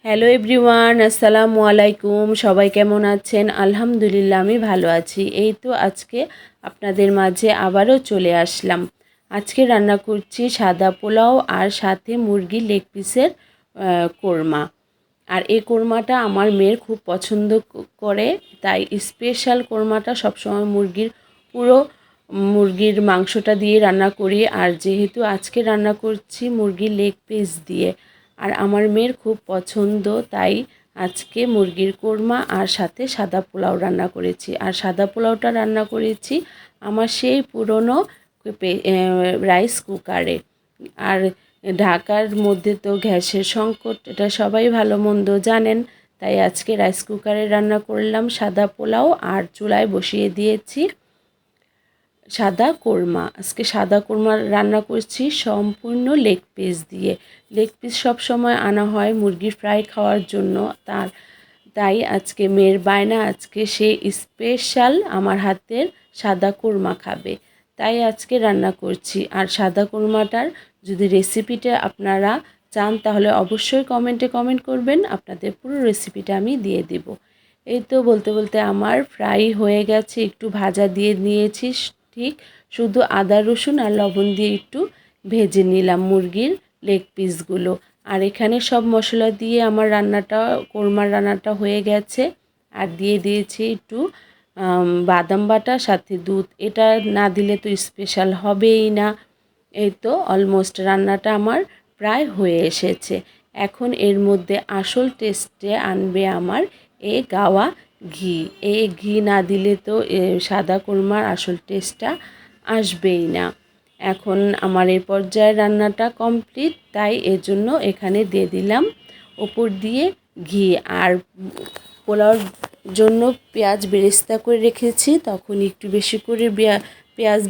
Hello everyone, আসসালামু আলাইকুম। সবাই কেমন আছেন? আলহামদুলিল্লাহ আমি ভালো আছি। এই তো আজকে আপনাদের মাঝে আবারও চলে আসলাম। আজকে রান্না করছি সাদা পোলাও আর সাথে মুরগির লেগ পিসের কোরমা। আর এই কোরমাটা আমার মেয়ের খুব পছন্দ করে, তাই স্পেশাল কোরমাটা সবসময় মুরগির মাংসটা দিয়ে রান্না করি। আর যেহেতু আজকে রান্না করছি মুরগির লেগ পিস দিয়ে, আর আমার মেয়ের খুব পছন্দ, তাই আজকে মুরগির কোরমা আর সাথে সাদা পোলাও রান্না করেছি। আর সাদা পোলাওটা রান্না করেছি আমার সেই পুরনো রাইস কুকারে। আর ঢাকার মধ্যে তো গ্যাসের সংকট, এটা সবাই ভালো মন্দ জানেন। তাই আজকে রাইস কুকারে রান্না করলাম সাদা পোলাও, আর চুলায় বসিয়ে দিয়েছি সাদা কোরমা। আজকে সাদা কোরমা রান্না করছি সম্পূর্ণ লেগ পিস দিয়ে। লেগ পিস সবসময় আনা হয় মুরগির ফ্রাই খাওয়ার জন্য, তাই আজকে মেয়ের বায়না, আজকে সে স্পেশাল আমার হাতের সাদা কোরমা খাবে, তাই আজকে রান্না করছি। আর সাদা কোরমাটার যদি রেসিপিটা আপনারা চান তাহলে অবশ্যই কমেন্ট করবেন, আপনাদের পুরো রেসিপিটা আমি দিয়ে দেব। এই তো বলতে বলতে আমার ফ্রাই হয়ে গেছে, একটু ভাজা দিয়ে নিয়েছি, ঠিক শুধু আদা রসুন আর লবণ দিয়ে একটু ভেজে নিলাম মুরগির লেগ পিসগুলো। আর এখানে সব মশলা দিয়ে আমার কোরমার রান্নাটা হয়ে গেছে। আর দিয়ে দিয়েছি একটু বাদাম বাটা, সাথে দুধ। এটা না দিলে তো স্পেশাল হবেই না। এই তো অলমোস্ট রান্নাটা আমার প্রায় হয়ে এসেছে। এখন এর মধ্যে আসল টেস্টে আনবে আমার গাওয়া ঘি। এই ঘি না দিলে তো সাদা কোরমার আসল টেস্টটা আসবেই না। এখন আমার এই পর্যায়ে রান্নাটা কমপ্লিট, তাই এর জন্য এখানে দিয়ে দিলাম ওপর দিয়ে ঘি। আর পোলাওর জন্য পেঁয়াজ বেরেস্তা করে রেখেছি, তখন একটু বেশি করে পেঁয়াজ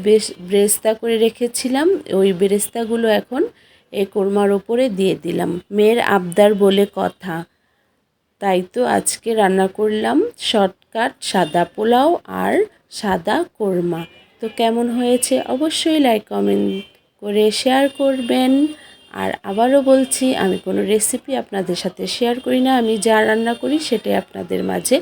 বেরেস্তা করে রেখেছিলাম, ওই বেরেস্তাগুলো এখন এই কোরমার ওপরে দিয়ে দিলাম। মেয়ের আবদার বলে কথা, তাই তো আজকে রান্না করলাম শর্টকাট সাদা পোলাও আর সাদা কোরমা। তো কেমন হয়েছে অবশ্যই লাইক কমেন্ট করে শেয়ার করবেন। আর আবারও বলছি, আমি কোনো রেসিপি আপনাদের সাথে শেয়ার করি না, আমি যা রান্না করি সেটাই আপনাদের মাঝে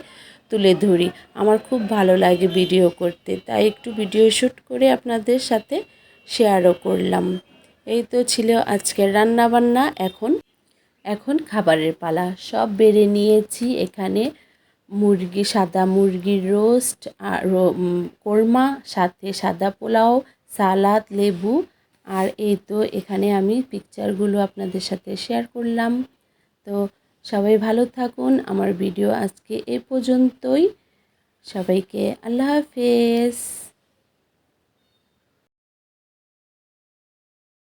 তুলে ধরি। আমার খুব ভালো লাগে ভিডিও করতে, তাই একটু ভিডিও শ্যুট করে আপনাদের সাথে শেয়ারও করলাম। এই তো ছিল আজকের রান্নাবান্না। এখন খাবারের পালা। সব বেড়ে নিয়েছি। এখানে সাদা মুরগির রোস্ট আর কোরমা, সাথে সাদা পোলাও, সালাদ, লেবু। আর এই তো এখানে আমি পিকচারগুলো আপনাদের সাথে শেয়ার করলাম। তো সবাই ভালো থাকুন। আমার ভিডিও আজকে এ পর্যন্তই। সবাইকে আল্লাহ হাফেজ।